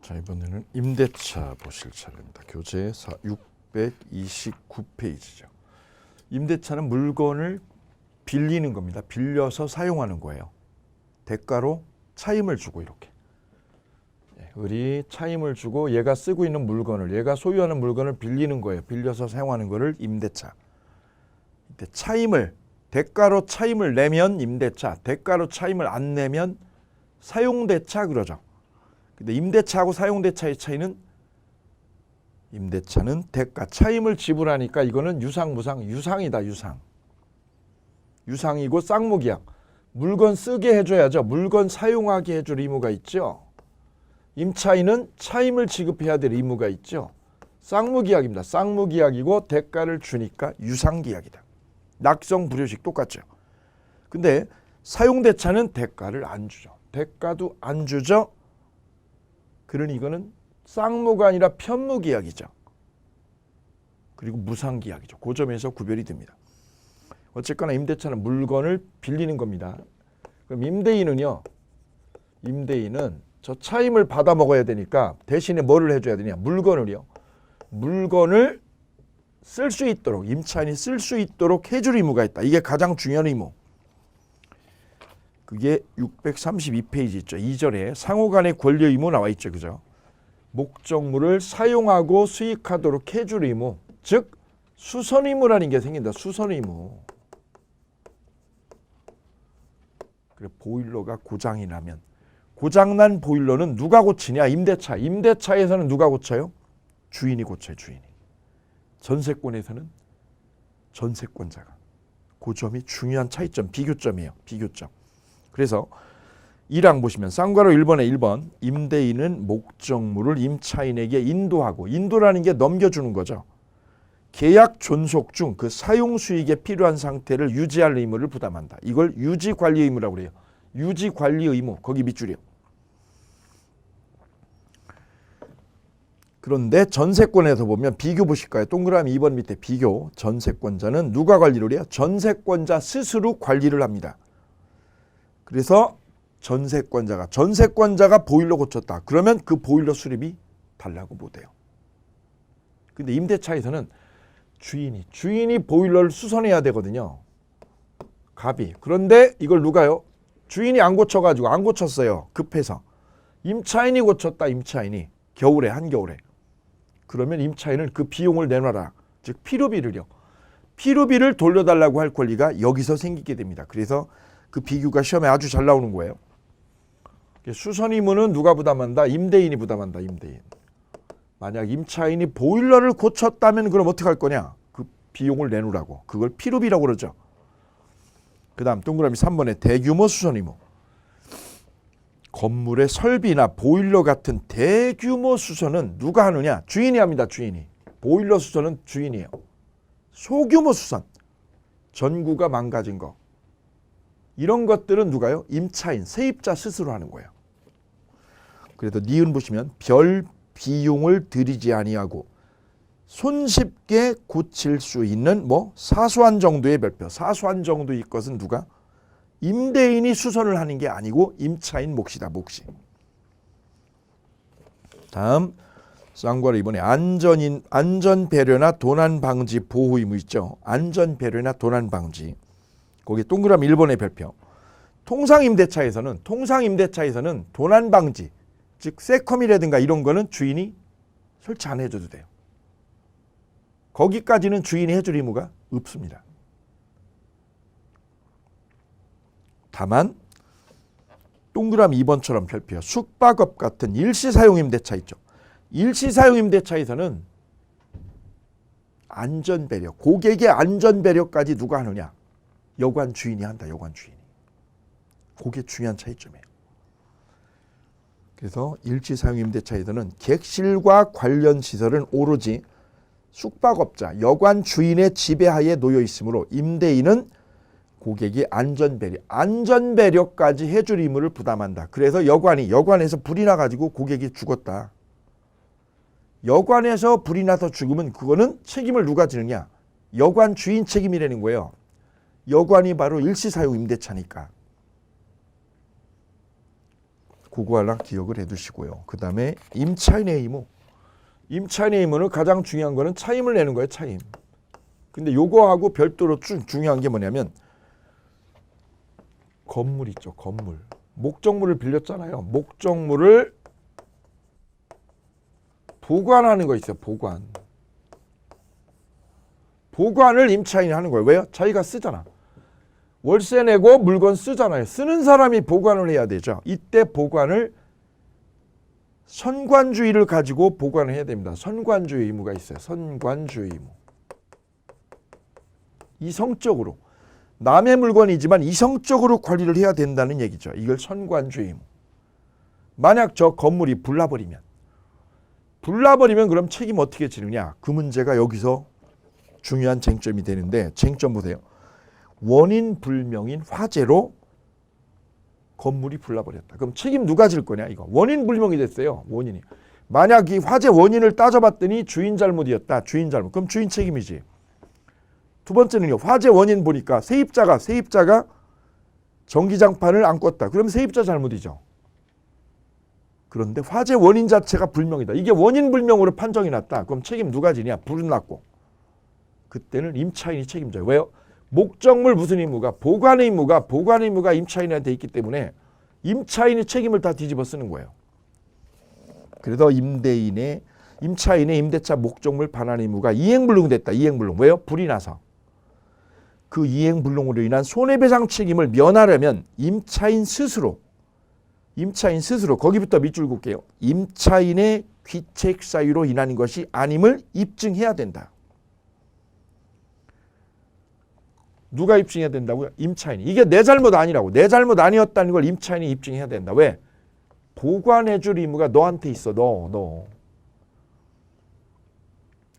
자, 이번에는 임대차 보실 차례입니다. 교재 629페이지죠. 임대차는 물건을 빌리는 겁니다. 빌려서 사용하는 거예요. 대가로 차임을 주고 이렇게. 을이 차임을 주고 얘가 쓰고 있는 물건을, 얘가 소유하는 물건을 빌리는 거예요. 빌려서 사용하는 거를 임대차. 이때 차임을, 대가로 차임을 내면 임대차, 대가로 차임을 안 내면 사용대차 그러죠. 근데 임대차하고 사용대차의 차이는, 임대차는 대가, 차임을 지불하니까 이거는 유상무상, 유상이다, 유상. 유상이고 쌍무계약. 물건 쓰게 해줘야죠. 물건 사용하게 해줄 의무가 있죠. 임차인은 차임을 지급해야 될 의무가 있죠. 쌍무계약입니다. 쌍무계약이고 대가를 주니까 유상계약이다. 낙성, 불효식 똑같죠. 근데 사용대차는 대가를 안 주죠. 대가도 안 주죠. 그러니 이거는 쌍무가 아니라 편무계약이죠. 그리고 무상계약이죠. 그 점에서 구별이 됩니다. 어쨌거나 임대차는 물건을 빌리는 겁니다. 그럼 임대인은요. 임대인은 저 차임을 받아 먹어야 되니까 대신에 뭐를 해줘야 되냐. 물건을요. 물건을 쓸 수 있도록, 임차인이 쓸 수 있도록 해줄 의무가 있다. 이게 가장 중요한 의무. 그게 632페이지 있죠. 2절에 상호간의 권리 의무 나와 있죠. 그죠? 목적물을 사용하고 수익하도록 해줄 의무. 즉 수선 의무라는 게 생긴다. 수선 의무. 그래, 보일러가 고장이 나면 고장난 보일러는 누가 고치냐? 임대차. 임대차에서는 누가 고쳐요? 주인이 고쳐요. 주인이. 전세권에서는 전세권자가. 그 점이 중요한 차이점, 비교점이에요. 비교점. 그래서 1항 보시면 쌍괄호 1번에 1번 임대인은 목적물을 임차인에게 인도하고, 인도라는 게 넘겨주는 거죠. 계약 존속 중 그 사용 수익에 필요한 상태를 유지할 의무를 부담한다. 이걸 유지관리 의무라고 그래요. 유지관리 의무. 거기 밑줄이요. 그런데 전세권에서 보면 비교 보실까요? 동그라미 2번 밑에 비교. 전세권자는 누가 관리를 해요? 전세권자 스스로 관리를 합니다. 그래서 전세권자가 보일러 고쳤다. 그러면 그 보일러 수리비 달라고 못해요. 근데 임대차에서는 주인이 보일러를 수선해야 되거든요. 갑이. 그런데 이걸 누가요? 주인이 안 고쳐가지고 안 고쳤어요. 급해서. 임차인이 고쳤다. 임차인이. 겨울에, 한겨울에. 그러면 임차인은 그 비용을 내놔라. 즉 필요비를요. 필요비를 돌려달라고 할 권리가 여기서 생기게 됩니다. 그래서 그 비교가 시험에 아주 잘 나오는 거예요. 수선 의무는 누가 부담한다? 임대인이 부담한다. 임대인. 만약 임차인이 보일러를 고쳤다면 그럼 어떻게 할 거냐? 그 비용을 내놓으라고. 그걸 필요비라고 그러죠. 그 다음 동그라미 3번에 대규모 수선 의무. 건물의 설비나 보일러 같은 대규모 수선은 누가 하느냐? 주인이 합니다. 주인이. 보일러 수선은 주인이에요. 소규모 수선. 전구가 망가진 거. 이런 것들은 누가요? 임차인, 세입자 스스로 하는 거예요. 그래서 니은 보시면 별 비용을 들이지 아니하고 손쉽게 고칠 수 있는 사소한 정도의 별표. 사소한 정도의 것은 누가? 임대인이 수선을 하는 게 아니고 임차인 몫이다. 몫이. 다음 쌍괄호 이번에 안전 배려나 도난 방지 보호 의무 있죠. 안전 배려나 도난 방지. 거기 동그라미 1번의 별표. 통상 임대차에서는 도난 방지, 즉 세컴이라든가 이런 거는 주인이 설치 안 해줘도 돼요. 거기까지는 주인이 해줄 의무가 없습니다. 다만 동그라미 2번처럼 별표 숙박업 같은 일시사용 임대차 있죠. 일시사용 임대차에서는 안전배려, 고객의 안전배려까지 누가 하느냐? 여관 주인이 한다. 여관 주인이. 그게 중요한 차이점이에요. 그래서 일시사용 임대차에서는 객실과 관련 시설은 오로지 숙박업자, 여관 주인의 지배하에 놓여 있으므로 임대인은 고객이 안전배려까지 해줄 의무를 부담한다. 그래서 여관에서 불이 나가지고 고객이 죽었다. 여관에서 불이 나서 죽으면 그거는 책임을 누가 지느냐? 여관 주인 책임이라는 거예요. 여관이 바로 일시사용 임대차니까. 그거 하나 기억을 해두시고요. 그 다음에 임차인의 의무. 임차인의 의무는 가장 중요한 거는 차임을 내는 거예요. 차임. 근데 요거하고 별도로 중요한 게 뭐냐면 건물 있죠. 건물. 목적물을 빌렸잖아요. 목적물을 보관하는 거 있어요. 보관. 보관을 임차인이 하는 거예요. 왜요? 자기가 쓰잖아. 월세 내고 물건 쓰잖아요. 쓰는 사람이 보관을 해야 되죠. 이때 보관을 선관주의를 가지고 보관을 해야 됩니다. 선관주의 의무가 있어요. 선관주의 의무. 이성적으로. 남의 물건이지만 이성적으로 관리를 해야 된다는 얘기죠. 이걸 선관주의 의무. 만약 저 건물이 불나버리면 그럼 책임 어떻게 지느냐? 그 문제가 여기서 중요한 쟁점이 되는데 쟁점 보세요. 원인 불명인 화재로 건물이 불나버렸다. 그럼 책임 누가 질 거냐? 이거 원인 불명이 됐어요. 원인이. 만약 이 화재 원인을 따져봤더니 주인 잘못이었다. 주인 잘못. 그럼 주인 책임이지. 두 번째는요. 화재 원인 보니까 세입자가 전기장판을 안 껐다. 그럼 세입자 잘못이죠. 그런데 화재 원인 자체가 불명이다. 이게 원인 불명으로 판정이 났다. 그럼 책임 누가 지냐? 불은 났고. 그때는 임차인이 책임져요. 왜요? 목적물 무슨 의무가? 보관 의무가 임차인한테 있기 때문에 임차인이 책임을 다 뒤집어 쓰는 거예요. 그래서 임차인의 임대차 목적물 반환 의무가 이행불능됐다. 이행불능. 왜요? 불이 나서. 그 이행불능으로 인한 손해배상 책임을 면하려면 임차인 스스로 거기부터 밑줄 긋게요. 임차인의 귀책 사유로 인한 것이 아님을 입증해야 된다. 누가 입증해야 된다고요? 임차인이. 이게 내 잘못 아니라고. 내 잘못 아니었다는 걸 임차인이 입증해야 된다. 왜? 보관해 줄 의무가 너한테 있어. 너.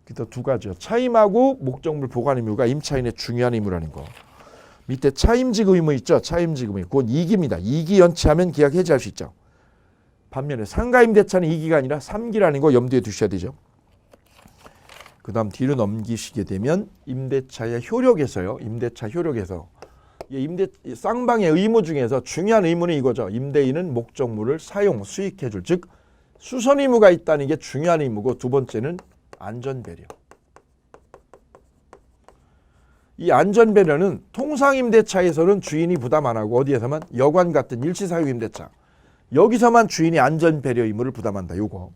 그래서 두 가지요. 차임하고 목적물 보관 의무가 임차인의 중요한 의무라는 거. 밑에 차임직 의무 있죠. 차임직 의무. 그건 2기입니다. 2기 연체하면 계약 해지할 수 있죠. 반면에 상가임대차는 2기가 아니라 3기라는 거 염두에 두셔야 되죠. 그 다음 뒤로 넘기시게 되면 임대차의 효력에서요. 임대차 효력에서 쌍방의 의무 중에서 중요한 의무는 이거죠. 임대인은 목적물을 사용, 수익해줄. 즉 수선 의무가 있다는 게 중요한 의무고 두 번째는 안전배려. 이 안전배려는 통상임대차에서는 주인이 부담 안 하고 어디에서만 여관 같은 일시사유임대차. 여기서만 주인이 안전배려 의무를 부담한다. 요거.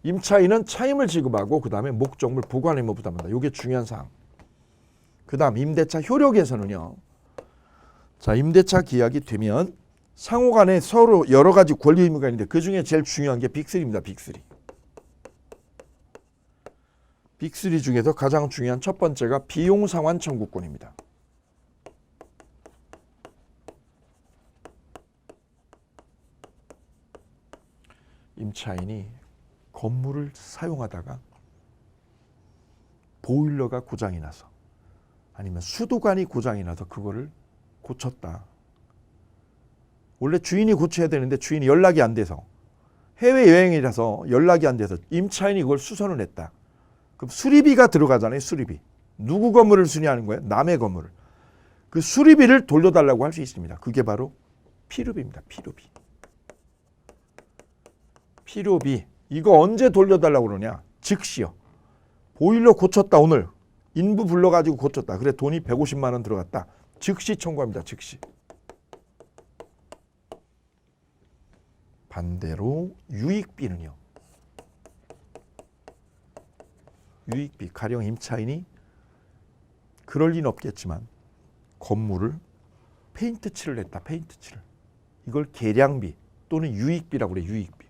임차인은 차임을 지급하고 그 다음에 목적물 보관 의무 부담한다. 요게 중요한 사항. 그 다음 임대차 효력에서는요. 자, 임대차 계약이 되면 상호 간에 서로 여러 가지 권리 의무가 있는데 그중에 제일 중요한 게 빅3입니다. 빅3. 빅3 중에서 가장 중요한 첫 번째가 비용상환 청구권입니다. 임차인이 건물을 사용하다가 보일러가 고장이 나서 아니면 수도관이 고장이 나서 그거를 고쳤다. 원래 주인이 고쳐야 되는데 주인이 연락이 안 돼서 해외여행이라서 연락이 안 돼서 임차인이 그걸 수선을 했다. 그럼 수리비가 들어가잖아요. 수리비. 누구 건물을 수리하는 거예요? 남의 건물을. 그 수리비를 돌려달라고 할 수 있습니다. 그게 바로 필요비입니다. 필요비. 이거 언제 돌려달라고 그러냐? 즉시요. 보일러 고쳤다 오늘. 인부 불러가지고 고쳤다. 그래 돈이 150만 원 들어갔다. 즉시 청구합니다. 즉시. 반대로 유익비는요. 유익비. 가령 임차인이 그럴 리는 없겠지만 건물을 페인트 칠을 했다. 페인트 칠을. 이걸 계량비 또는 유익비라고 그래. 유익비.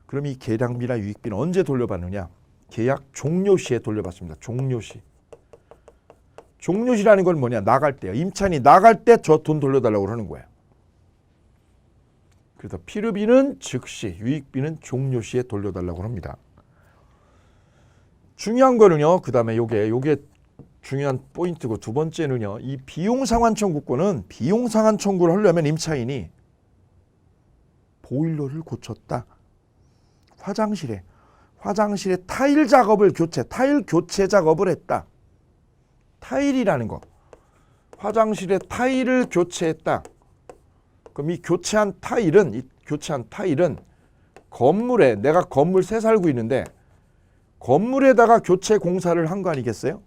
그럼 이 계량비나 유익비는 언제 돌려받느냐? 계약 종료 시에 돌려받습니다. 종료 시. 종료 시라는 건 뭐냐? 나갈 때요. 임차인이 나갈 때 저 돈 돌려달라고 하는 거예요. 그래서 필요비는 즉시, 유익비는 종료 시에 돌려달라고 합니다. 중요한 거는요. 그 다음에 요게 중요한 포인트고 두 번째는요. 이 비용상환 청구권은 비용상환 청구를 하려면 임차인이 보일러를 고쳤다. 화장실에 타일 작업을 타일 교체 작업을 했다. 타일이라는 거. 화장실에 타일을 교체했다. 그럼 이 교체한 타일은 건물에 내가 건물 새 살고 있는데 건물에다가 교체 공사를 한 거 아니겠어요?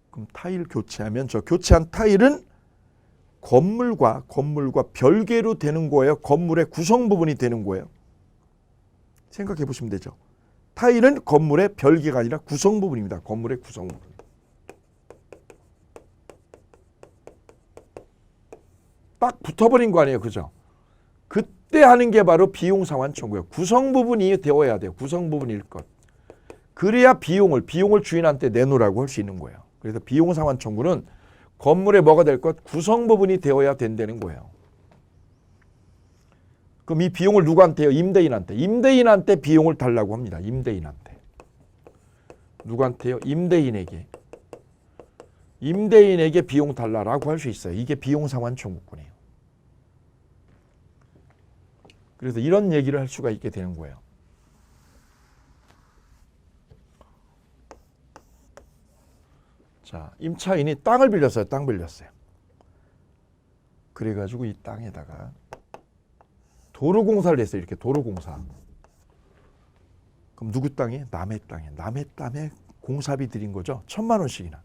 그럼 타일 교체하면 저 교체한 타일은 건물과 별개로 되는 거예요. 건물의 구성 부분이 되는 거예요. 생각해 보시면 되죠. 타일은 건물의 별개가 아니라 구성 부분입니다. 건물의 구성 부분. 딱 붙어버린 거 아니에요. 그죠? 그때 하는 게 바로 비용 상환 청구예요. 구성 부분이 되어야 돼요. 구성 부분일 것. 그래야 비용을 주인한테 내놓으라고 할 수 있는 거예요. 그래서 비용 상환 청구는 건물에 뭐가 될 것? 구성 부분이 되어야 된다는 거예요. 그럼 이 비용을 누구한테요? 임대인한테. 임대인한테 비용을 달라고 합니다. 임대인한테. 누구한테요? 임대인에게. 임대인에게 비용 달라라고 할 수 있어요. 이게 비용 상환 청구권이에요. 그래서 이런 얘기를 할 수가 있게 되는 거예요. 자, 임차인이 땅을 빌렸어요. 땅 빌렸어요. 그래가지고 이 땅에다가 도로공사를 했어요. 이렇게 도로공사. 그럼 누구 땅에? 남의 땅에. 남의 땅에 공사비 들인 거죠. 1,000만 원씩이나.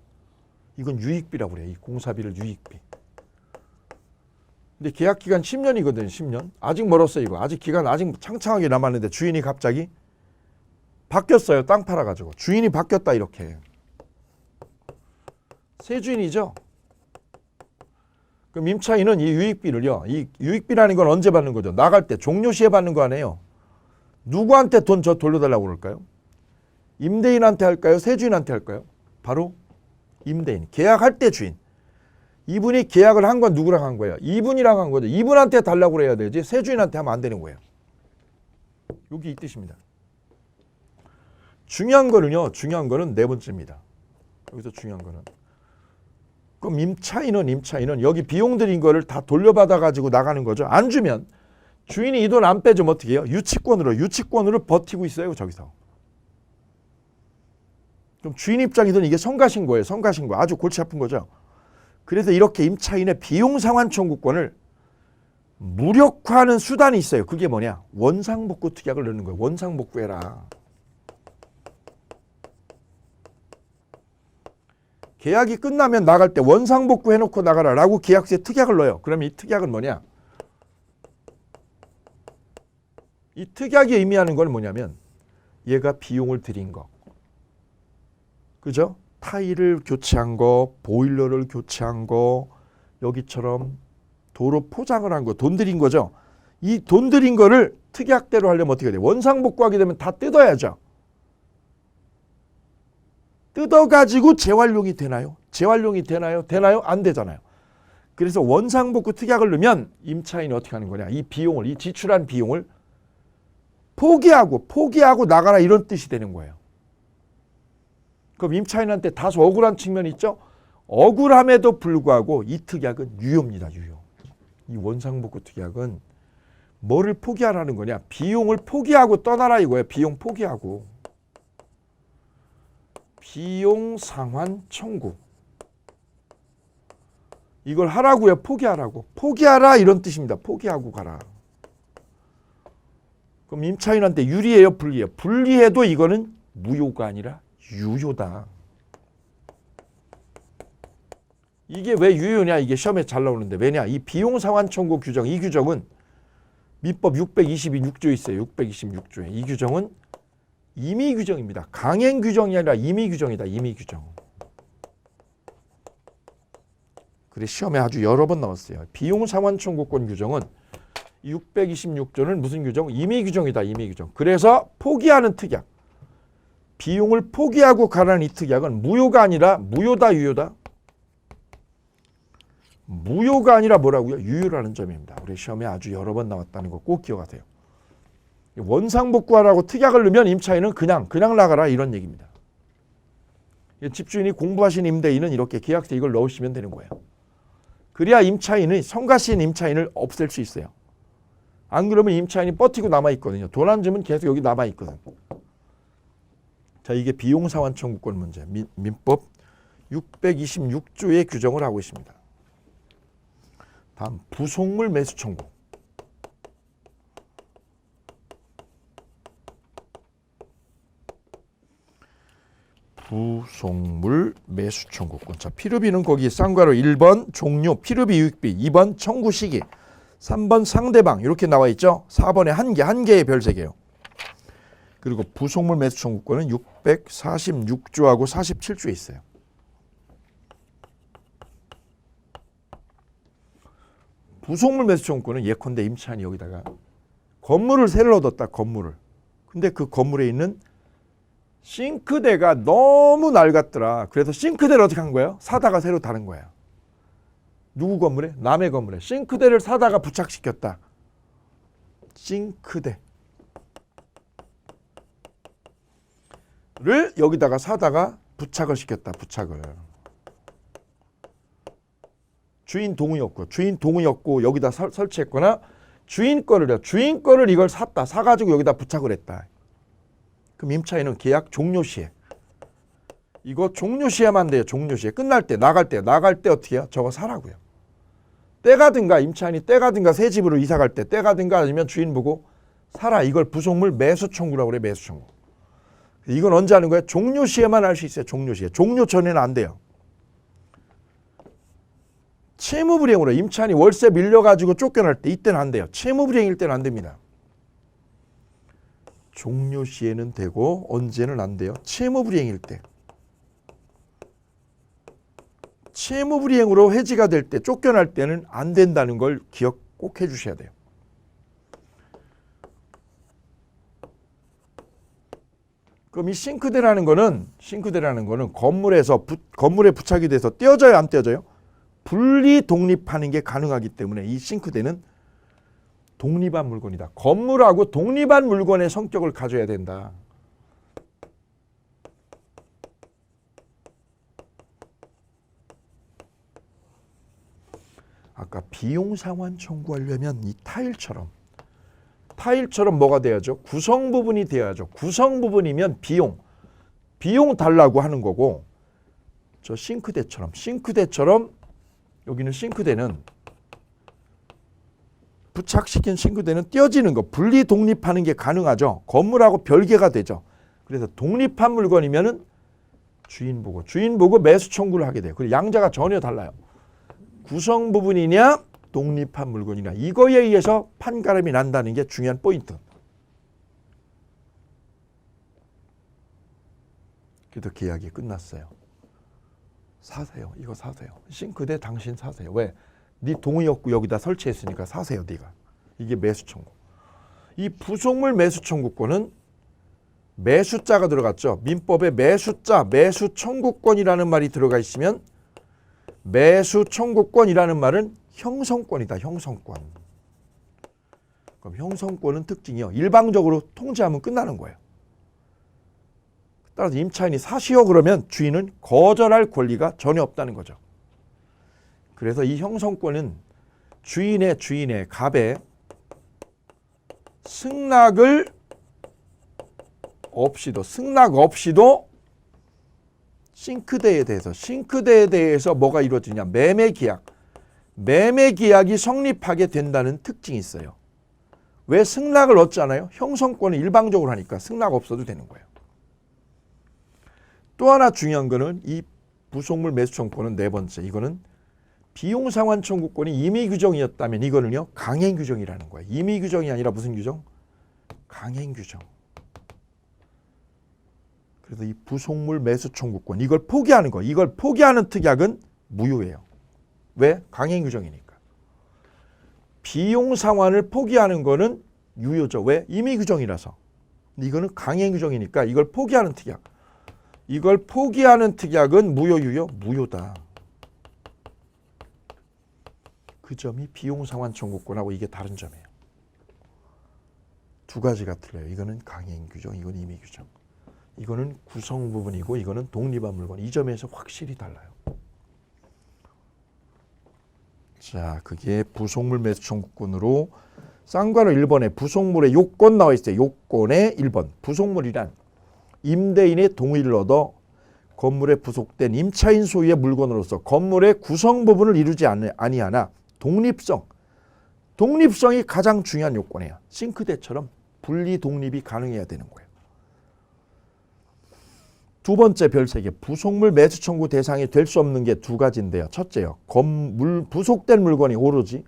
이건 유익비라고 그래요. 이 공사비를 유익비. 근데 계약 기간 10년이거든요. 10년. 아직 멀었어요. 이거. 아직 기간 아직 창창하게 남았는데 주인이 갑자기 바뀌었어요. 땅 팔아가지고. 주인이 바뀌었다 이렇게. 새 주인이죠. 그럼 임차인은 이 유익비를요. 이 유익비라는 건 언제 받는 거죠? 나갈 때 종료시에 받는 거 아니에요. 누구한테 돈 저 돌려달라고 그럴까요? 임대인한테 할까요? 새 주인한테 할까요? 바로 임대인. 계약할 때 주인. 이분이 계약을 한 건 누구랑 한 거예요? 이분이랑 한 거죠. 이분한테 달라고 그래야 되지 새 주인한테 하면 안 되는 거예요. 여기 이 뜻입니다. 중요한 거는 네 번째입니다. 여기서 중요한 거는. 그럼 임차인은 여기 비용 들인 거를 다 돌려받아 가지고 나가는 거죠. 안 주면 주인이 이 돈 안 빼주면 어떻게 해요? 유치권으로 버티고 있어요. 저기서. 그럼 주인 입장에서는 이게 성가신 거예요. 성가신고. 아주 골치 아픈 거죠. 그래서 이렇게 임차인의 비용 상환 청구권을 무력화하는 수단이 있어요. 그게 뭐냐? 원상복구 특약을 넣는 거예요. 원상복구해라. 계약이 끝나면 나갈 때 원상복구 해놓고 나가라라고 계약서에 특약을 넣어요. 그러면 이 특약은 뭐냐? 이 특약이 의미하는 건 뭐냐면 얘가 비용을 들인 거. 그죠? 타일을 교체한 거, 보일러를 교체한 거, 여기처럼 도로 포장을 한 거, 돈 들인 거죠. 이 돈 들인 거를 특약대로 하려면 어떻게 돼요? 원상복구하게 되면 다 뜯어야죠. 뜯어가지고 재활용이 되나요? 되나요? 안 되잖아요. 그래서 원상복구 특약을 넣으면 임차인이 어떻게 하는 거냐? 이 비용을, 이 지출한 비용을 포기하고 나가라 이런 뜻이 되는 거예요. 그럼 임차인한테 다소 억울한 측면이 있죠? 억울함에도 불구하고 이 특약은 유효입니다. 유효. 이 원상복구 특약은 뭐를 포기하라는 거냐? 비용을 포기하고 떠나라 이거예요. 비용 포기하고. 비용 상환 청구. 이걸 하라고요. 포기하라고. 포기하라 이런 뜻입니다. 포기하고 가라. 그럼 임차인한테 유리해요? 불리해요? 불리해도 이거는 무효가 아니라 유효다. 이게 왜 유효냐? 이게 시험에 잘 나오는데 왜냐? 이 비용 상환 청구 규정, 이 규정은 민법 626조에 있어요. 626조에. 이 규정은 임의 규정입니다. 강행 규정이 아니라 임의 규정이다. 임의 규정. 그래 시험에 아주 여러 번 나왔어요. 비용 상환 청구권 규정은 626조는 무슨 규정? 임의 규정이다. 임의 규정. 그래서 포기하는 특약. 비용을 포기하고 가라는 이 특약은 무효가 아니라 무효다. 유효다. 무효가 아니라 뭐라고요? 유효라는 점입니다. 우리 시험에 아주 여러 번 나왔다는 거 꼭 기억하세요. 원상복구하라고 특약을 넣으면 임차인은 그냥 나가라 이런 얘기입니다. 집주인이 공부하신 임대인은 이렇게 계약서에 이걸 넣으시면 되는 거예요. 그래야 성가신 임차인을 없앨 수 있어요. 안 그러면 임차인이 버티고 남아있거든요. 돈 안 주면 계속 여기 남아있거든. 자, 이게 비용상환 청구권 문제. 민법 626조의 규정을 하고 있습니다. 다음 부속물 매수 청구. 부속물 매수 청구권. 자, 필요비는 거기 쌍괄호 1번 종료 필요비 유익비, 2번 청구 시기, 3번 상대방 이렇게 나와 있죠. 4번에 한 개의 별 3개요. 그리고 부속물 매수 청구권은 646조하고 47조에 있어요. 부속물 매수 청구권은 예컨대 임차인이 여기다가 건물을 새로 얻었다. 건물을. 근데 그 건물에 있는 싱크대가 너무 낡았더라. 그래서 싱크대를 어떻게 한 거예요? 사다가 새로 다른 거야. 누구 건물에? 남의 건물에. 싱크대를 사다가 부착시켰다. 싱크대를 여기다가 사다가 부착을 시켰다. 부착을. 주인 동의 없고, 주인 동의 없고 여기다 설치했거나 주인 거를 이걸 샀다. 사가지고 여기다 부착을 했다. 그럼 임차인은 계약 종료 시에 이거 종료 시에만 돼요. 종료 시에. 끝날 때 나갈 때 어떻게 해요? 저거 사라고요. 떼가든가 임차인이 떼가든가 새 집으로 이사 갈 때 떼가든가 아니면 주인 보고 사라. 이걸 부속물 매수 청구라고 그래. 매수 청구. 이건 언제 하는 거예요? 종료 시에만 할 수 있어요. 종료 시에. 종료 전에는 안 돼요. 채무불이행으로 임차인이 월세 밀려가지고 쫓겨날 때 이때는 안 돼요. 채무불이행일 때는 안 됩니다. 종료 시에는 되고 언제는 안 돼요? 채무불이행일 때. 채무불이행으로 해지가 될 때 쫓겨날 때는 안 된다는 걸 기억 꼭 해주셔야 돼요. 그럼 이 싱크대라는 거는 건물에 부착이 돼서 떼어져요, 안 떼어져요? 분리 독립하는 게 가능하기 때문에 이 싱크대는 독립한 물건이다. 건물하고 독립한 물건의 성격을 가져야 된다. 아까 비용 상환 청구하려면 이 타일처럼 뭐가 돼야죠? 구성 부분이 돼야죠. 구성 부분이면 비용 달라고 하는 거고, 저 싱크대처럼 여기는 싱크대는 부착시킨 싱크대는 떼어지는 거, 분리 독립하는 게 가능하죠. 건물하고 별개가 되죠. 그래서 독립한 물건이면은 주인 보고 매수 청구를 하게 돼요. 그리고 양자가 전혀 달라요. 구성 부분이냐 독립한 물건이냐 이거에 의해서 판가름이 난다는 게 중요한 포인트. 그래도 계약이 끝났어요. 사세요. 이거 사세요. 싱크대 당신 사세요. 왜? 네 동의 없고 여기다 설치했으니까 사세요. 네가. 이게 매수 청구. 이 부속물 매수 청구권은 매수자가 들어갔죠. 민법에 매수자, 매수 청구권이라는 말이 들어가 있으면 매수 청구권이라는 말은 형성권이다. 형성권. 그럼 형성권은 특징이요. 일방적으로 통지하면 끝나는 거예요. 따라서 임차인이 사시오 그러면 주인은 거절할 권리가 전혀 없다는 거죠. 그래서 이 형성권은 주인의 갑에 승낙 없이도 싱크대에 대해서 뭐가 이루어지냐? 매매 계약이 성립하게 된다는 특징이 있어요. 왜 승낙을 얻잖아요? 형성권은 일방적으로 하니까 승낙 없어도 되는 거예요. 또 하나 중요한 거는 이 부속물 매수 청구권은 네 번째. 이거는 비용 상환 청구권이 임의 규정이었다면 이거는요 강행 규정이라는 거예요. 임의 규정이 아니라 무슨 규정? 강행 규정. 그래서 이 부속물 매수 청구권 이걸 포기하는 특약은 무효예요. 왜? 강행 규정이니까. 비용 상환을 포기하는 거는 유효죠. 왜? 임의 규정이라서. 이거는 강행 규정이니까 이걸 포기하는 특약. 이걸 포기하는 특약은 무효, 유효? 무효다. 그 점이 비용 상환 청구권하고 이게 다른 점이에요. 두 가지가 틀려요. 이거는 강행 규정, 이건 임의 규정. 이거는 구성 부분이고 이거는 독립한 물건. 이 점에서 확실히 달라요. 자, 그게 부속물 매수 청구권으로 쌍괄호 1번에 부속물의 요건 나와 있어요. 요건의 1번. 부속물이란 임대인의 동의를 얻어 건물에 부속된 임차인 소유의 물건으로서 건물의 구성 부분을 이루지 아니하나 독립성. 독립성이 가장 중요한 요건이에요. 싱크대처럼 분리 독립이 가능해야 되는 거예요. 두 번째 별세개, 부속물 매수 청구 대상이 될 수 없는 게 두 가지인데요. 첫째요, 부속된 물건이 오로지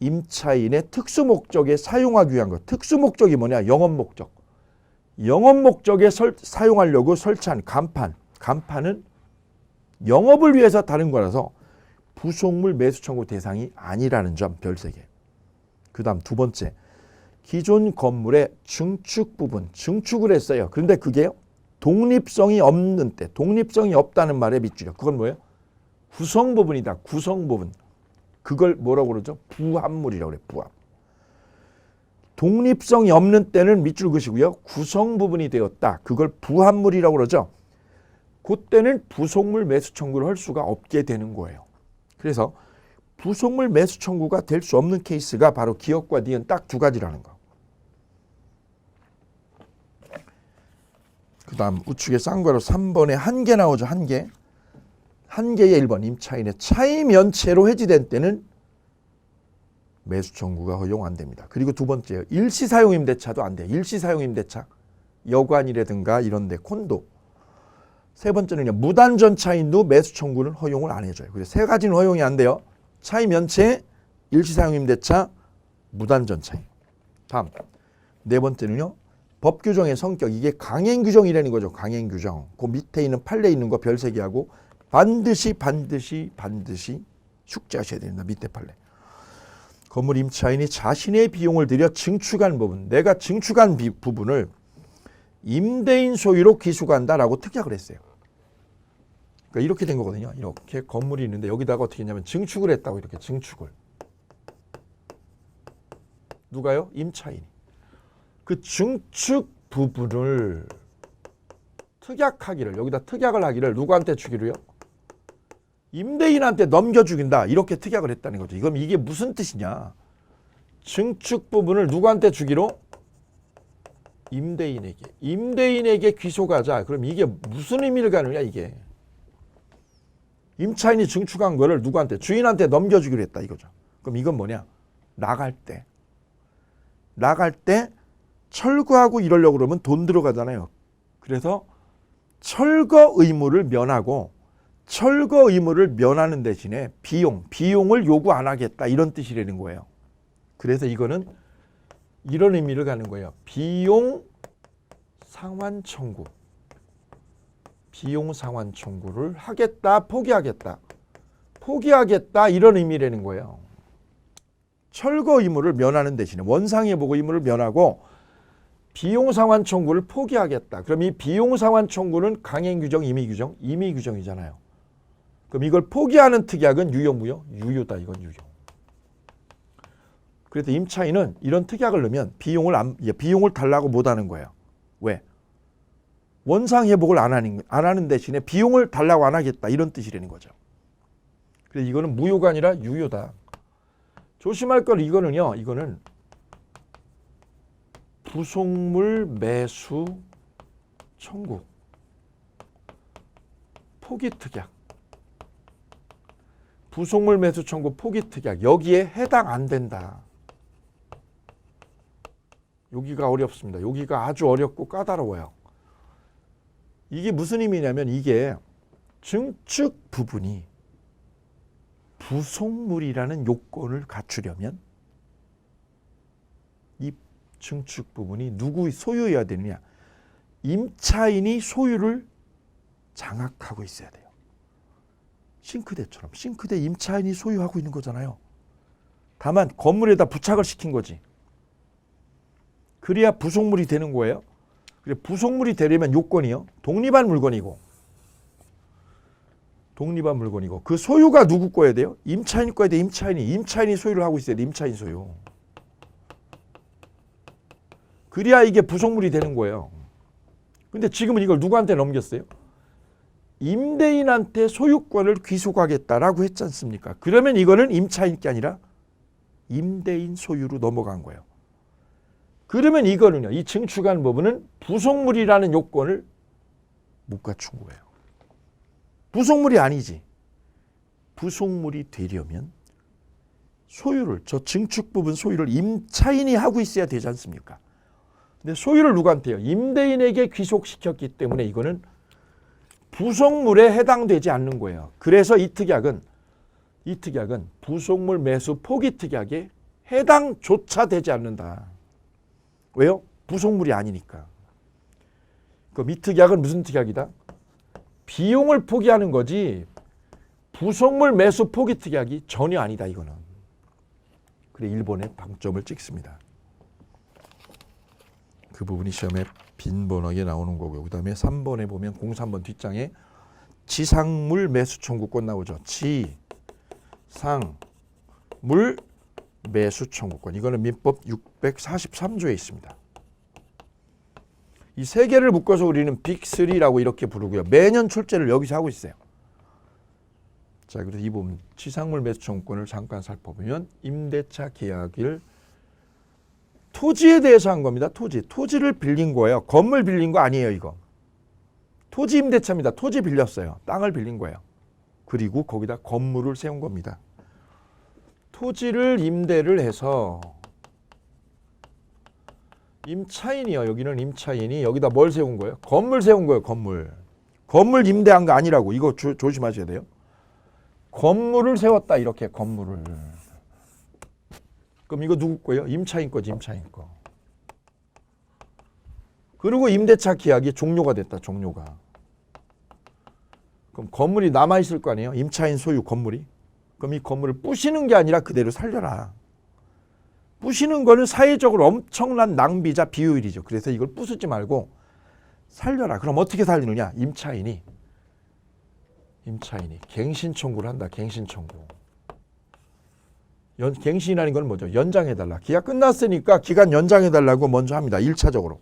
임차인의 특수 목적에 사용하기 위한 것. 특수 목적이 뭐냐? 영업 목적. 영업 목적에 사용하려고 설치한 간판. 간판은 영업을 위해서 다른 거라서 부속물 매수 청구 대상이 아니라는 점, 별세개. 그 다음 두 번째, 기존 건물의 증축 부분, 증축을 했어요. 그런데 그게요, 독립성이 없는 때, 독립성이 없다는 말에 밑줄이요. 그건 뭐예요? 구성 부분이다. 구성 부분. 그걸 뭐라고 그러죠? 부합물이라고 그래요. 부합. 독립성이 없는 때는 밑줄 그시고요. 구성 부분이 되었다. 그걸 부합물이라고 그러죠. 그때는 부속물 매수 청구를 할 수가 없게 되는 거예요. 그래서 부속물 매수 청구가 될 수 없는 케이스가 바로 기역과 니은 딱 두 가지라는 거. 그 다음 우측에 쌍괄호 3번에 한 개 나오죠. 한 개. 한 개의 1번 임차인의 차임 면체로 해지된 때는 매수 청구가 허용 안 됩니다. 그리고 두 번째요. 일시사용 임대차도 안 돼요. 일시사용 임대차. 여관이라든가 이런 데 콘도. 세 번째는요. 무단전 차임도 매수 청구는 허용을 안 해줘요. 그래서 세 가지는 허용이 안 돼요. 차임 면체, 일시사용 임대차, 무단전 차임. 다음 네 번째는요. 법 규정의 성격, 이게 강행 규정이라는 거죠. 강행 규정. 그 밑에 있는 판례 있는 거 별세개하고 반드시 숙지하셔야 됩니다. 밑에 판례. 건물 임차인이 자신의 비용을 들여 증축한 부분, 내가 증축한 부분을 임대인 소유로 기수한다라고 특약을 했어요. 그러니까 이렇게 된 거거든요. 이렇게 건물이 있는데 여기다가 어떻게 했냐면 증축을 했다고, 이렇게 증축을. 누가요? 임차인이. 그 증축 부분을 특약하기를, 여기다 특약을 하기를 누구한테 주기로요? 임대인한테 넘겨주긴다. 이렇게 특약을 했다는 거죠. 이건 이게 무슨 뜻이냐? 증축 부분을 누구한테 주기로? 임대인에게. 임대인에게 귀속하자. 그럼 이게 무슨 의미를 가느냐 이게. 임차인이 증축한 거를 누구한테? 주인한테 넘겨주기로 했다 이거죠. 그럼 이건 뭐냐? 나갈 때 철거하고 이러려고 그러면 돈 들어가잖아요. 그래서 철거 의무를 면하고, 철거 의무를 면하는 대신에 비용을 요구 안 하겠다 이런 뜻이라는 거예요. 그래서 이거는 이런 의미를 가는 거예요. 비용 상환 청구. 비용 상환 청구를 하겠다, 포기하겠다. 포기하겠다 이런 의미라는 거예요. 철거 의무를 면하는 대신에 원상회복 의무를 면하고 비용 상환 청구를 포기하겠다. 그럼 이 비용 상환 청구는 강행 규정, 임의 규정? 임의 규정이잖아요. 그럼 이걸 포기하는 특약은 유효, 무효? 유효다. 이건 유효. 그래서 임차인은 이런 특약을 넣으면 비용을 달라고 못 하는 거예요. 왜? 원상회복을 안 하는 대신에 비용을 달라고 안 하겠다. 이런 뜻이라는 거죠. 그래서 이거는 무효가 아니라 유효다. 조심할 건 이거는요. 이거는 부속물 매수 청구 포기 특약. 부속물 매수 청구 포기 특약. 여기에 해당 안 된다. 여기가 어렵습니다. 여기가 아주 어렵고 까다로워요. 이게 무슨 의미냐면 이게 증축 부분이 부속물이라는 요건을 갖추려면 이 증축 부분이 누구의 소유여야 되느냐? 임차인이 소유를 장악하고 있어야 돼요. 싱크대처럼. 싱크대 임차인이 소유하고 있는 거잖아요. 다만 건물에다 부착을 시킨 거지. 그래야 부속물이 되는 거예요. 그래, 부속물이 되려면 요건이요. 독립한 물건이고 그 소유가 누구 거야 돼요? 임차인 거야 돼. 임차인이 소유를 하고 있어야 돼. 임차인 소유. 그래야 이게 부속물이 되는 거예요. 근데 지금은 이걸 누구한테 넘겼어요? 임대인한테 소유권을 귀속하겠다라고 했지 않습니까? 그러면 이거는 임차인 게 아니라 임대인 소유로 넘어간 거예요. 그러면 이거는요. 이 증축한 부분은 부속물이라는 요건을 못 갖춘 거예요. 부속물이 아니지. 부속물이 되려면 소유를, 저 증축 부분 소유를 임차인이 하고 있어야 되지 않습니까? 근데 소유를 누구한테요? 임대인에게 귀속시켰기 때문에 이거는 부속물에 해당되지 않는 거예요. 그래서 이 특약은 부속물 매수 포기 특약에 해당조차 되지 않는다. 왜요? 부속물이 아니니까. 그럼 이 특약은 무슨 특약이다? 비용을 포기하는 거지 부속물 매수 포기 특약이 전혀 아니다 이거는. 그래 1번에 방점을 찍습니다. 그 부분이 시험에 빈번하게 나오는 거고요. 그 다음에 3번에 보면 03번 뒷장에 지상물 매수 청구권 나오죠. 지상물 매수 청구권. 이거는 민법 643조에 있습니다. 이 세 개를 묶어서 우리는 빅3라고 이렇게 부르고요. 매년 출제를 여기서 하고 있어요. 자, 그래서 이 부분 지상물 매수 청구권을 잠깐 살펴보면 임대차 계약일 토지에 대해서 한 겁니다. 토지를 빌린 거예요. 건물 빌린 거 아니에요, 이거. 토지 임대차입니다. 토지 빌렸어요. 땅을 빌린 거예요. 그리고 거기다 건물을 세운 겁니다. 토지를 임대를 해서 임차인이요. 여기는 임차인이 여기다 뭘 세운 거예요? 건물 세운 거예요. 건물 임대한 거 아니라고. 이거 조심하셔야 돼요. 건물을 세웠다. 이렇게 건물을. 그럼 이거 누구 거예요? 임차인 거지. 임차인 거. 그리고 임대차 계약이 종료가 됐다. 종료가. 그럼 건물이 남아있을 거 아니에요? 임차인 소유 건물이. 그럼 이 건물을 부시는 게 아니라 그대로 살려라. 부시는 거는 사회적으로 엄청난 낭비자 비효율이죠. 그래서 이걸 부수지 말고 살려라. 그럼 어떻게 살리느냐? 임차인이 갱신 청구를 한다. 갱신 청구. 갱신이라는 건 뭐죠? 연장해달라. 계약 끝났으니까 기간 연장해달라고 먼저 합니다. 1차적으로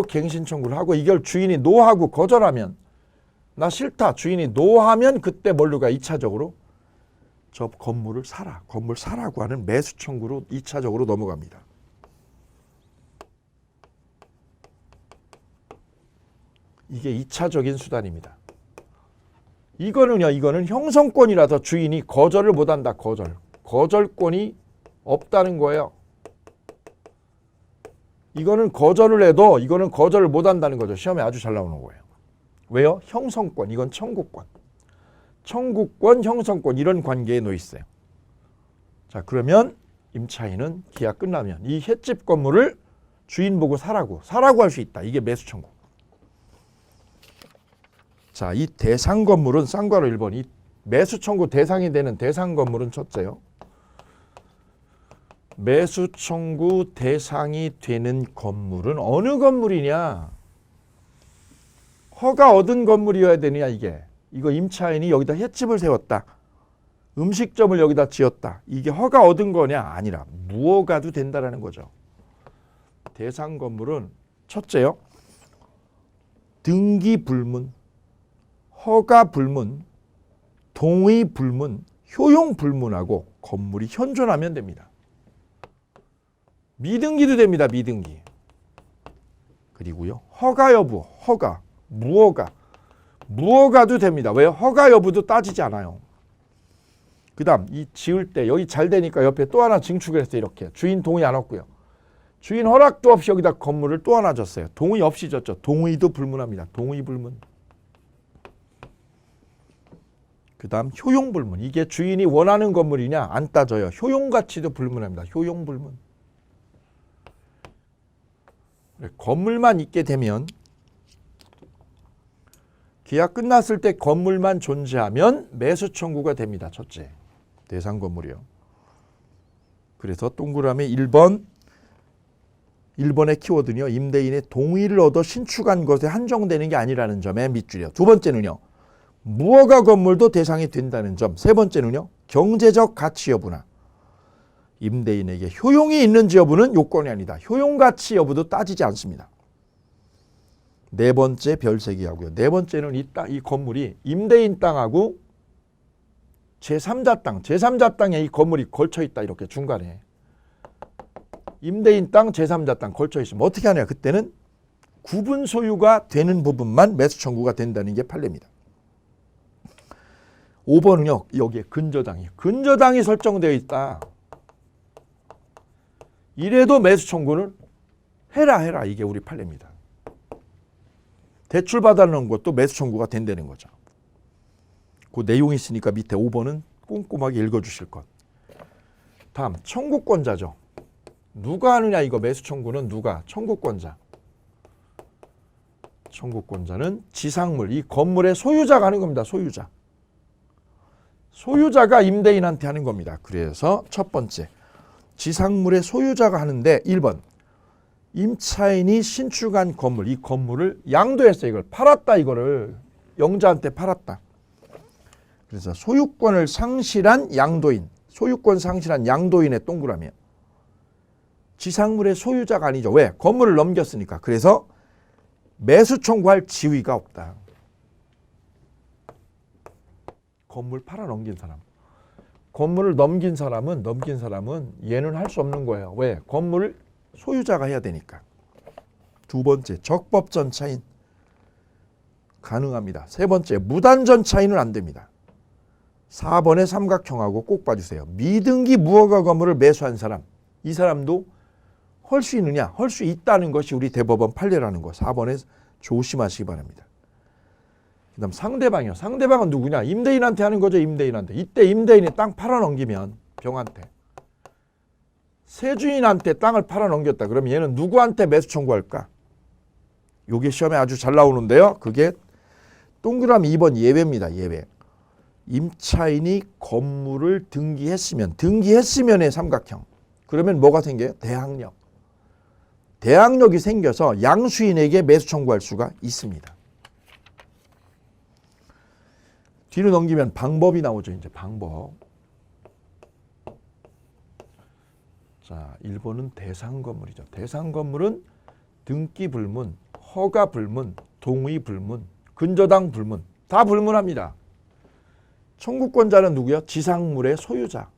갱신 청구를 하고 이걸 주인이 노하고 거절하면 나 싫다. 주인이 노하면 그때 뭘로 가? 2차적으로 저 건물을 사라. 건물 사라고 하는 매수 청구로 2차적으로 넘어갑니다. 이게 2차적인 수단입니다. 이거는 형성권이라서 주인이 거절을 못한다. 거절권이 없다는 거예요. 이거는 거절을 해도 이거는 거절을 못한다는 거죠. 시험에 아주 잘 나오는 거예요. 왜요? 형성권. 이건 청구권, 형성권 이런 관계에 놓여 있어요. 자, 그러면 임차인은 계약 끝나면 이 횟집 건물을 주인 보고 사라고 할 수 있다. 이게 매수 청구. 자, 이 대상 건물은 쌍괄호 1번. 이 매수 청구 대상이 되는 대상 건물은 첫째요. 매수 청구 대상이 되는 건물은 어느 건물이냐? 허가 얻은 건물이어야 되느냐 이게. 이거 임차인이 여기다 횟집을 세웠다. 음식점을 여기다 지었다. 이게 허가 얻은 거냐? 아니라 무허가도 된다라는 거죠. 대상 건물은 첫째요. 등기 불문, 허가 불문, 동의 불문, 효용 불문하고 건물이 현존하면 됩니다. 미등기도 됩니다. 미등기. 그리고요. 허가 여부, 무허가도 됩니다. 왜? 허가 여부도 따지지 않아요. 그 다음 이 지을 때 여기 잘 되니까 옆에 또 하나 증축을 했어요. 이렇게. 주인 동의 안 얻고요. 주인 허락도 없이 여기다 건물을 또 하나 졌어요. 동의 없이 졌죠. 동의도 불문합니다. 동의 불문. 그 다음 효용 불문. 이게 주인이 원하는 건물이냐 안 따져요. 효용 가치도 불문합니다. 효용 불문. 건물만 있게 되면 계약 끝났을 때 건물만 존재하면 매수 청구가 됩니다. 첫째. 대상 건물이요. 그래서 동그라미 1번의 키워드는요. 임대인의 동의를 얻어 신축한 것에 한정되는 게 아니라는 점에 밑줄이요. 두 번째는요. 무허가 건물도 대상이 된다는 점. 세 번째는요. 경제적 가치 여부나 임대인에게 효용이 있는지 여부는 요건이 아니다. 효용 가치 여부도 따지지 않습니다. 네 번째 별세기 하고요. 네 번째는 이 건물이 임대인 땅하고 제3자 땅에 이 건물이 걸쳐 있다. 이렇게 중간에. 임대인 땅, 제3자 땅 걸쳐 있으면 어떻게 하냐? 그때는 구분 소유가 되는 부분만 매수 청구가 된다는 게 판례입니다. 5번은요. 여기에 근저당이 설정되어 있다. 이래도 매수 청구는 해라 이게 우리 판례입니다. 대출 받아놓은 것도 매수 청구가 된다는 거죠. 그 내용이 있으니까 밑에 5번은 꼼꼼하게 읽어주실 것. 다음 청구권자죠. 누가 하느냐 이거 매수 청구는 누가? 청구권자. 청구권자는 지상물, 이 건물의 소유자가 하는 겁니다. 소유자. 소유자가 임대인한테 하는 겁니다. 그래서 첫 번째 지상물의 소유자가 하는데 1번 임차인이 신축한 건물, 이 건물을 양도했어요. 이걸 팔았다. 이거를 영자한테 팔았다. 그래서 소유권을 상실한 양도인, 소유권 상실한 양도인의 동그라미에 지상물의 소유자가 아니죠. 왜? 건물을 넘겼으니까. 그래서 매수 청구할 지위가 없다. 건물 팔아 넘긴 사람. 건물을 넘긴 사람은 얘는 할 수 없는 거예요. 왜? 건물을 소유자가 해야 되니까. 두 번째, 적법전차인 가능합니다. 세 번째, 무단전차인은 안 됩니다. 4번의 삼각형하고 꼭 봐주세요. 미등기 무허가 건물을 매수한 사람, 이 사람도 할 수 있느냐? 할 수 있다는 것이 우리 대법원 판례라는 거. 4번에 조심하시기 바랍니다. 그 다음 상대방이요. 상대방은 누구냐? 임대인한테 하는 거죠. 임대인한테. 이때 임대인이 땅 팔아넘기면 병한테. 세주인한테 땅을 팔아넘겼다. 그럼 얘는 누구한테 매수 청구할까? 요게 시험에 아주 잘 나오는데요. 그게 동그라미 2번 예외입니다. 예외. 임차인이 건물을 등기했으면의 삼각형. 그러면 뭐가 생겨요? 대항력. 대항력이 생겨서 양수인에게 매수 청구할 수가 있습니다. 뒤로 넘기면 방법이 나오죠. 이제 방법. 자, 1번은 대상 건물이죠. 대상 건물은 등기 불문, 허가 불문, 동의 불문, 근저당 불문 다 불문합니다. 청구권자는 누구요? 지상물의 소유자.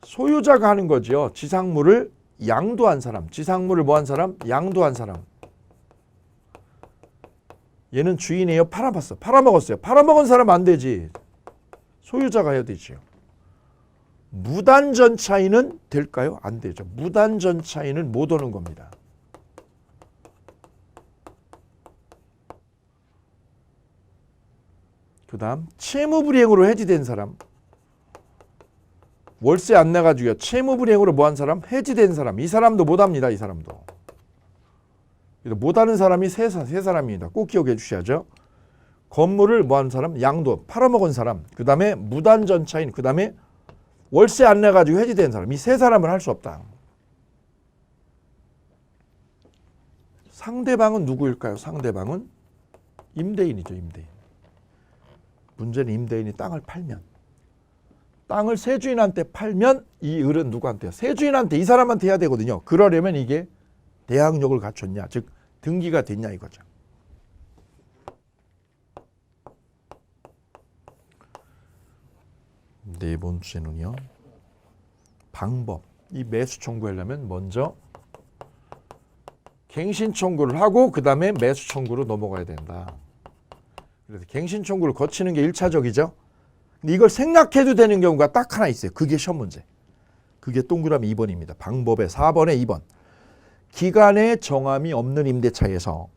소유자가 하는 거죠. 지상물을 양도한 사람. 지상물을 뭐한 사람? 양도한 사람. 얘는 주인이에요. 팔아봤어. 팔아먹었어요. 팔아먹은 사람 안 되지. 소유자가 해야 되지요. 무단전차인은 될까요? 안 되죠. 무단전차인은 못 오는 겁니다. 그 다음 채무불이행으로 해지된 사람. 월세 안 내가지고요. 채무불이행으로 뭐한 사람? 해지된 사람. 이 사람도 못합니다. 이 사람도. 못하는 사람이 세 사람입니다. 꼭 기억해 주셔야죠. 건물을 뭐한 사람? 양도. 팔아먹은 사람. 그 다음에 무단전차인. 그 다음에 월세 안 내가지고 해지된 사람. 이 세 사람을 할 수 없다. 상대방은 누구일까요? 상대방은 임대인이죠. 임대인. 문제는 임대인이 땅을 팔면. 땅을 세주인한테 팔면 이 을은 누구한테요? 세주인한테, 이 사람한테 해야 되거든요. 그러려면 이게 대항력을 갖췄냐, 즉 등기가 됐냐 이거죠. 네 번째는요. 방법. 이 매수 청구하려면 먼저 갱신 청구를 하고 그 다음에 매수 청구로 넘어가야 된다. 그래서 갱신 청구를 거치는 게 1차적이죠. 근데 이걸 생략해도 되는 경우가 딱 하나 있어요. 그게 시험 문제. 그게 동그라미 2번입니다. 방법의 4번에 2번. 기간의 정함이 없는 임대차에서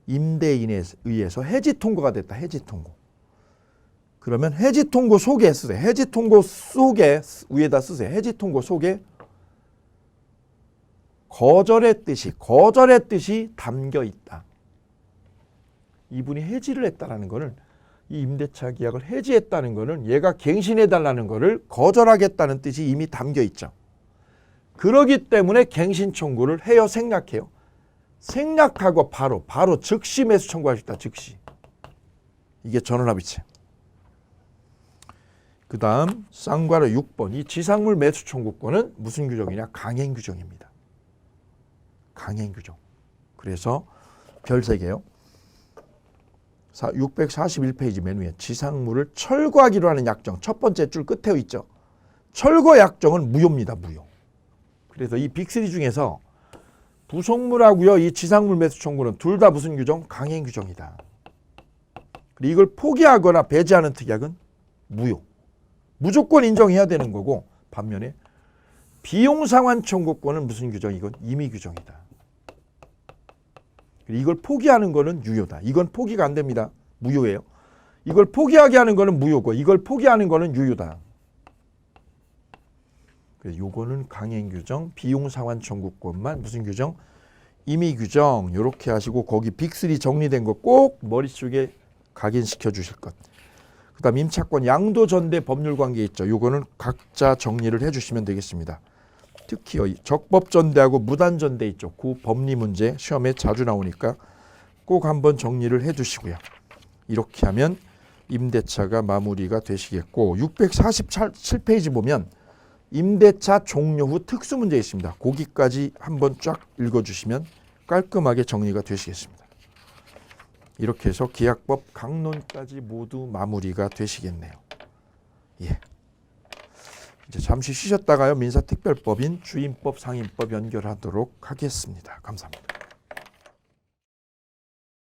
임대인에 의해서 해지 통고가 됐다. 해지 통고. 그러면 해지 통고 속에 쓰세요. 해지 통고 속에 위에다 쓰세요. 해지 통고 속에 거절의 뜻이 담겨 있다. 이분이 해지를 했다라는 거는 이 임대차 계약을 해지했다는 거는 얘가 갱신해달라는 거를 거절하겠다는 뜻이 이미 담겨 있죠. 그러기 때문에 갱신 청구를 해요, 생략해요? 생략하고 바로 즉시 매수 청구할 수 있다. 즉시. 이게 전원합의체. 그 다음 쌍괄호 6번. 이 지상물 매수 청구권은 무슨 규정이냐? 강행 규정입니다. 강행 규정. 그래서 별 3개요. 641페이지 맨 위에 지상물을 철거하기로 하는 약정. 첫 번째 줄 끝에 있죠. 철거 약정은 무효입니다. 무효. 그래서 이 빅3 중에서 부속물하고요. 이 지상물 매수 청구는 둘 다 무슨 규정? 강행 규정이다. 그리고 이걸 포기하거나 배제하는 특약은 무효. 무조건 인정해야 되는 거고, 반면에 비용상환 청구권은 무슨 규정? 이건 임의 규정이다. 이걸 포기하는 거는 유효다. 이건 포기가 안 됩니다. 무효예요. 이걸 포기하게 하는 거는 무효고, 이걸 포기하는 거는 유효다. 그래서 요거는 강행 규정, 비용상환 청구권만 무슨 규정? 임의 규정. 이렇게 하시고 거기 빅3 정리된 거 꼭 머릿속에 각인시켜 주실 것. 그 다음 임차권 양도전대 법률관계 있죠. 요거는 각자 정리를 해주시면 되겠습니다. 특히 적법전대하고 무단전대 있죠. 그 법리 문제 시험에 자주 나오니까 꼭 한번 정리를 해두시고요. 이렇게 하면 임대차가 마무리가 되시겠고, 647페이지 보면 임대차 종료 후 특수문제 있습니다. 거기까지 한번 쫙 읽어주시면 깔끔하게 정리가 되시겠습니다. 이렇게 해서 계약법 강론까지 모두 마무리가 되시겠네요. 예. 이제 잠시 쉬셨다가요. 민사특별법인 주임법, 상임법 연결하도록 하겠습니다. 감사합니다.